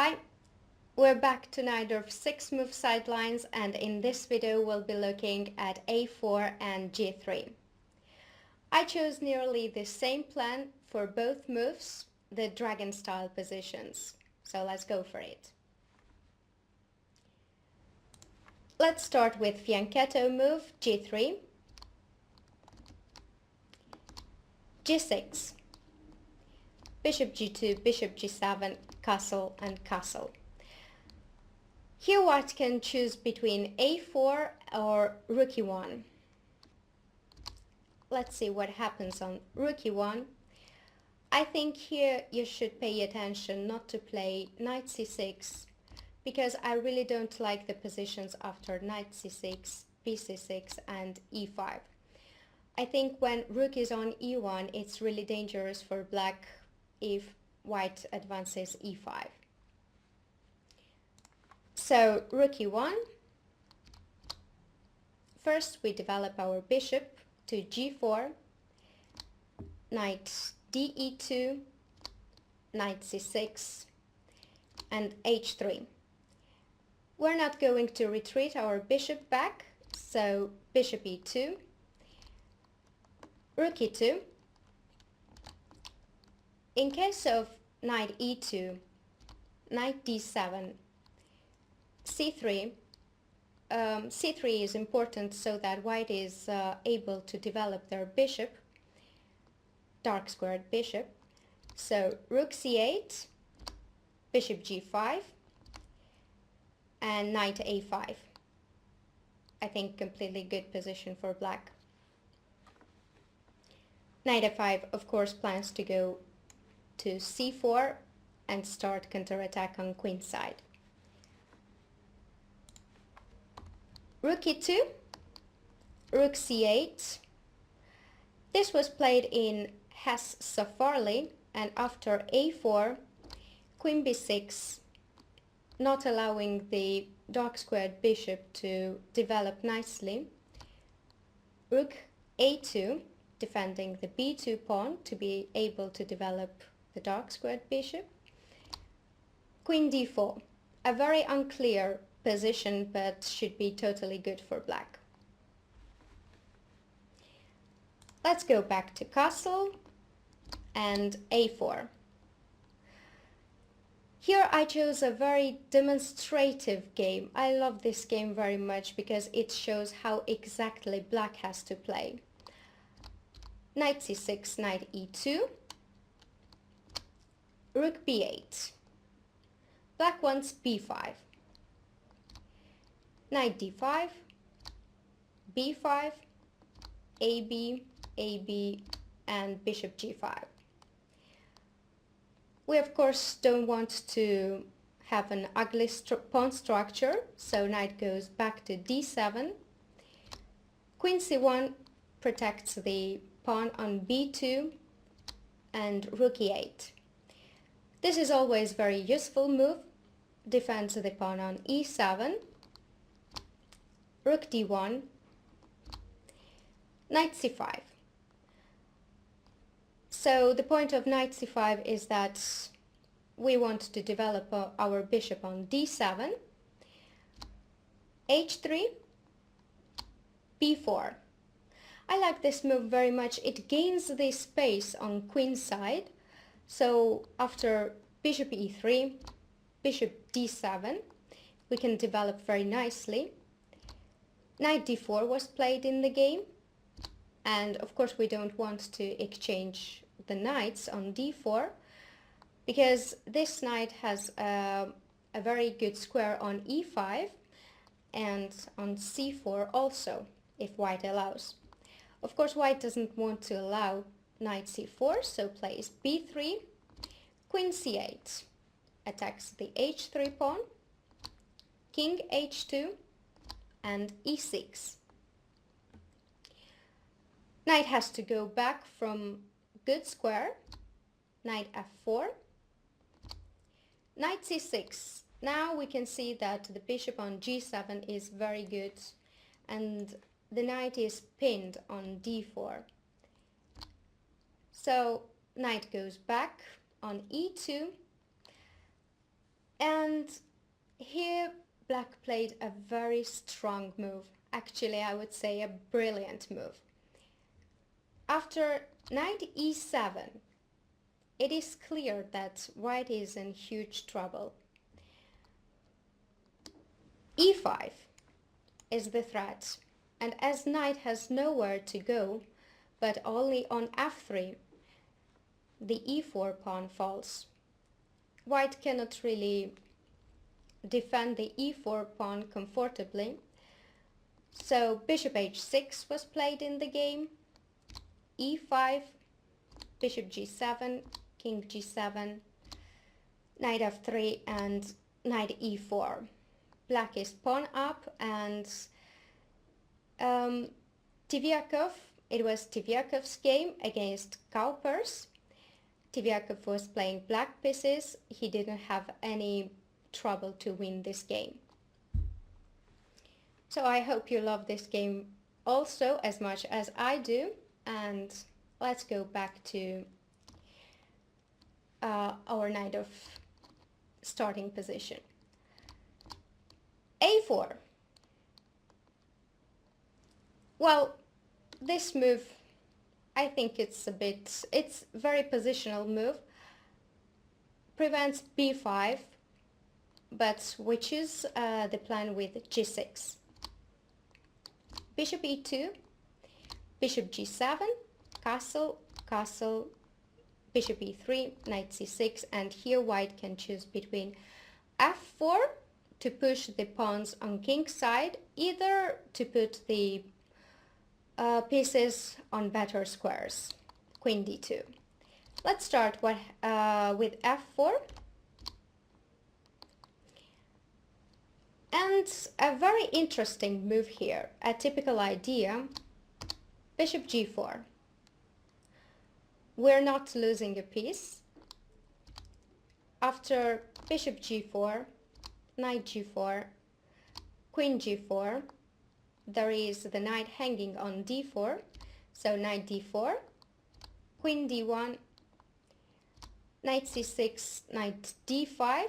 Hi, we're back to Najdorf's 6-move sidelines, and in this video we'll be looking at a4 and g3. I chose nearly the same plan for both moves, the dragon style positions. So let's go for it. Let's start with fianchetto move g3, g6, bishop g2, bishop g7, castle and castle. Here white can choose between a4 or rook e1. Let's see what happens on rook e1. I think here you should pay attention not to play knight c6, because I really don't like the positions after knight c6, bc6 and e5. I think when rook is on e1, it's really dangerous for black if white advances e5. So rook e1. First we develop our bishop to g4, knight de2, knight c6 and h3. We're not going to retreat our bishop back, so bishop e2, rook e2. In case of knight e2, knight d7, c3. C3 is important so that white is able to develop their bishop, dark squared bishop. So rook c8, bishop g5 and knight a5. I think completely good position for black. Knight a5 of course plans to go to c4 and start counterattack on queen side. Rook e2, rook c8. This was played in Hesse-Safarli, and after a4, queen b6, not allowing the dark squared bishop to develop nicely. Rook a2, defending the b2 pawn to be able to develop the dark squared bishop. Queen d4, a very unclear position, but should be totally good for black. Let's go back to castle and a4. Here I chose a very demonstrative game. I love this game very much because it shows how exactly black has to play. Knight c6, knight e2, rook b8. Black wants b5. Knight d5, b5, ab, ab, and bishop g5. We of course don't want to have an ugly pawn structure, so knight goes back to d7. Queen c1 protects the pawn on b2 and rook e8. This is always very useful move, defends the pawn on e7. Rook d1, knight c5. So the point of knight c5 is that we want to develop our bishop on d7, h3, b4. I like this move very much. It gains the space on queen side. So after bishop e3, bishop d7, we can develop very nicely. Knight d4 was played in the game, and of course we don't want to exchange the knights on d4 because this knight has a very good square on e5 and on c4 also, if white allows. Of course white doesn't want to allow knight c4, so plays b3, queen c8, attacks the h3 pawn, king h2 and e6. Knight has to go back from good square, knight f4, knight c6. Now we can see that the bishop on g7 is very good and the knight is pinned on d4. So knight goes back on e2. And here black played a very strong move. Actually, I would say a brilliant move. After knight e7, it is clear that white is in huge trouble. e5 is the threat, and as knight has nowhere to go, but only on f3, the e4 pawn falls. White cannot really defend the e4 pawn comfortably, so bishop h6 was played in the game, e5, bishop g7, king g7, knight f3, and knight e4. Black is pawn up, and Tivyakov, it was Tivyakov's game against Kaupers. Tivyakov was playing black pieces. He didn't have any trouble to win this game. So I hope you love this game also as much as I do, and let's go back to our knight of starting position. a4. Well, this move, I think it's very positional move. Prevents b5, but switches the plan with g6. Bishop e2, bishop g7, castle, castle, bishop e3, knight c6, and here white can choose between f4 to push the pawns on king's side, either to put the pieces on better squares, queen d2. Let's start with f4. And a very interesting move here, a typical idea, bishop g4. We're not losing a piece. After bishop g4, knight g4, queen g4, there is the knight hanging on d4, so knight d4, queen d1, knight c6, knight d5.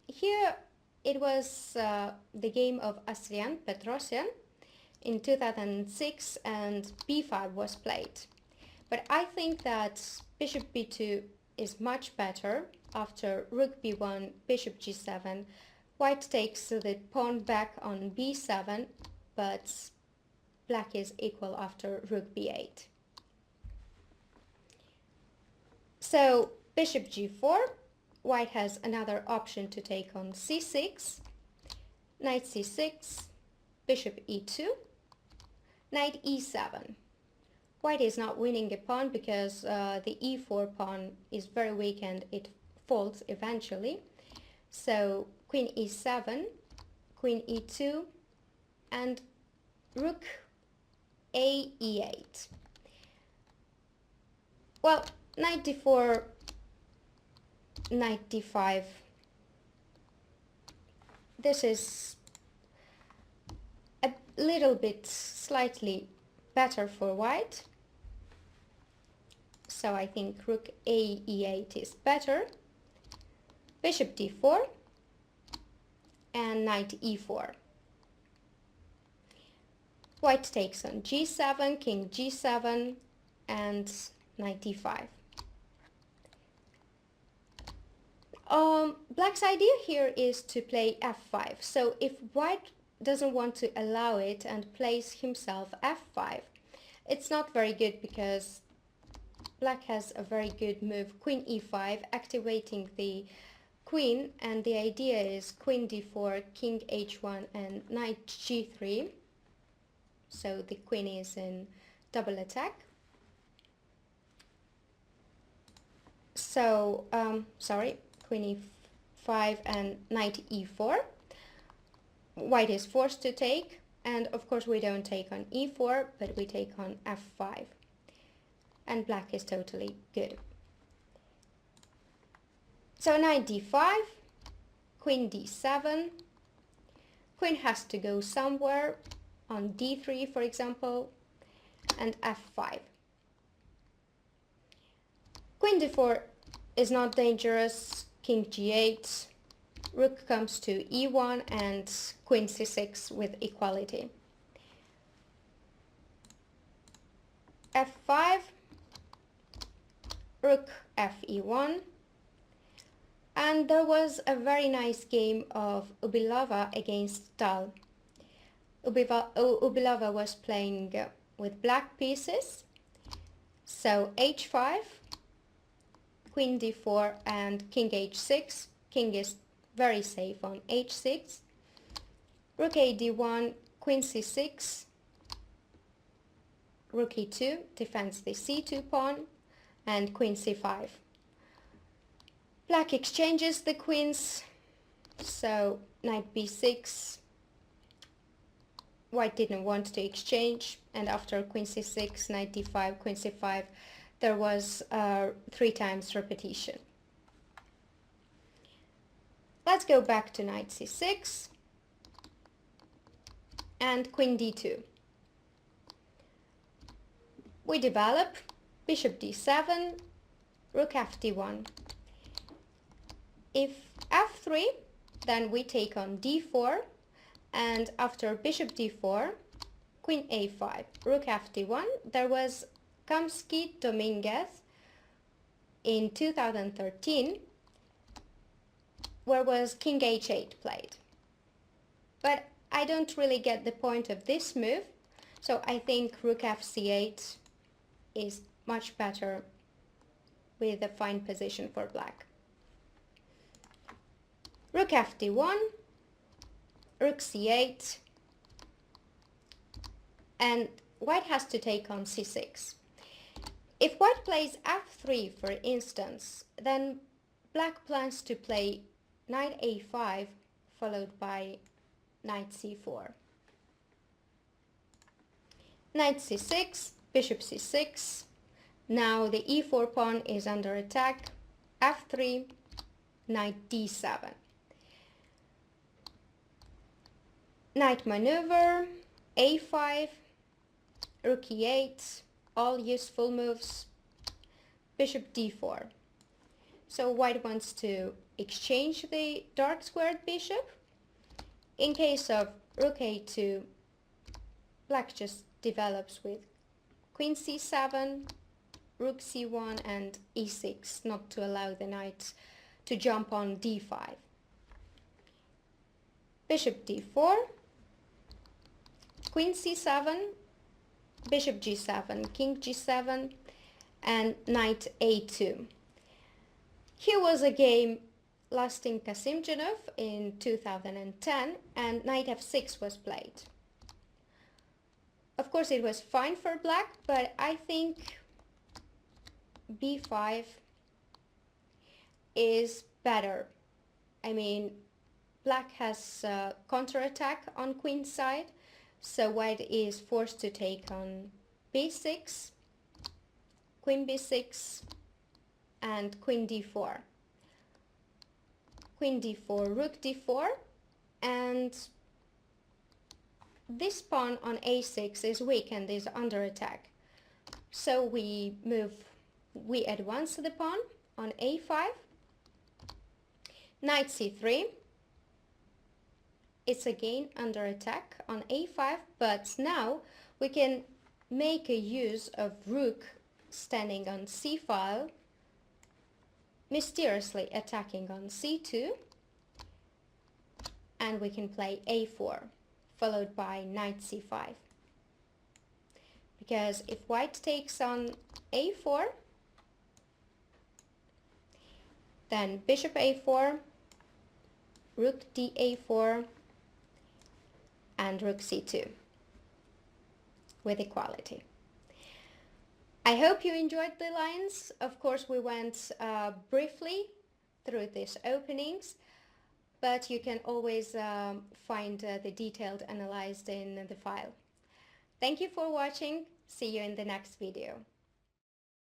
Here it was the game of Asrian Petrosyan in 2006, and b5 was played. But I think that bishop b2 is much better. After rook b1, bishop g7, white takes the pawn back on b7, but black is equal after rook b8. So bishop g4, white has another option to take on c6, knight c6, bishop e2, knight e7. White is not winning a pawn because the e4 pawn is very weak and it folds eventually. So queen e7, queen e2, and rook a e8. Well, knight d4, knight d5. This is a little bit slightly better for white. So I think rook a e8 is better. Bishop d4 and knight e4. White takes on g7, king g7, and knight d5. Black's idea here is to play f5. So if white doesn't want to allow it and plays himself f5, it's not very good because black has a very good move, queen e5, activating the queen, and the idea is queen d4, king h1, and knight g3. So the queen is in double attack. So, queen e5 and knight e4. White is forced to take, and of course we don't take on e4, but we take on f5. And black is totally good. So knight d5, queen d7. Queen has to go somewhere, on d3 for example, and f5. Queen d4 is not dangerous, king g8, rook comes to e1 and queen c6 with equality. f5, rook fe1, and there was a very nice game of Ubilova against Tal. Ubilova was playing with black pieces, so h5, queen d4 and king h6. King is very safe on h6, rook a d1, queen c6, rook e2 defends the c2 pawn, and queen c5. Black exchanges the queens, so knight b6. White didn't want to exchange, and after queen c6, knight d5, queen c5, there was 3 times repetition. Let's go back to knight c6 and queen d2. We develop bishop d7, rook fd1. If f3, then we take on d4, and after bishop d4, queen a5, rook fd1. There was Kamsky Dominguez in 2013, where was king h8 played. But I don't really get the point of this move, so I think rook fc8 is much better with a fine position for black. Rook fd1, rook c8, and white has to take on c6. If white plays f3, for instance, then black plans to play knight a5 followed by knight c4. Knight c6, bishop c6. Now the e4 pawn is under attack. f3, knight d7. Knight maneuver, a5, rook e8, all useful moves, bishop d4. So white wants to exchange the dark squared bishop. In case of rook a2, black just develops with queen c7, rook c1 and e6, not to allow the knight to jump on d5. Bishop d4, queen c7, bishop g7, king g7, and knight a2. Here was a game lasting Kasimjanov in 2010, and knight f6 was played. Of course it was fine for black, but I think b5 is better. I mean, black has counterattack on queen side, so white is forced to take on b6, queen b6, and queen d4. Queen d4, rook d4, and this pawn on a6 is weak and is under attack. So we advance the pawn on a5, knight c3. It's again under attack on a5, but now we can make a use of rook standing on c-file, mysteriously attacking on c2, and we can play a4 followed by knight c5, because if white takes on a4, then bishop a4, rook da4, and rook c2 with equality. I hope you enjoyed the lines. Of course, we went briefly through these openings, but you can always find the detailed analyzed in the file. Thank you for watching. See you in the next video.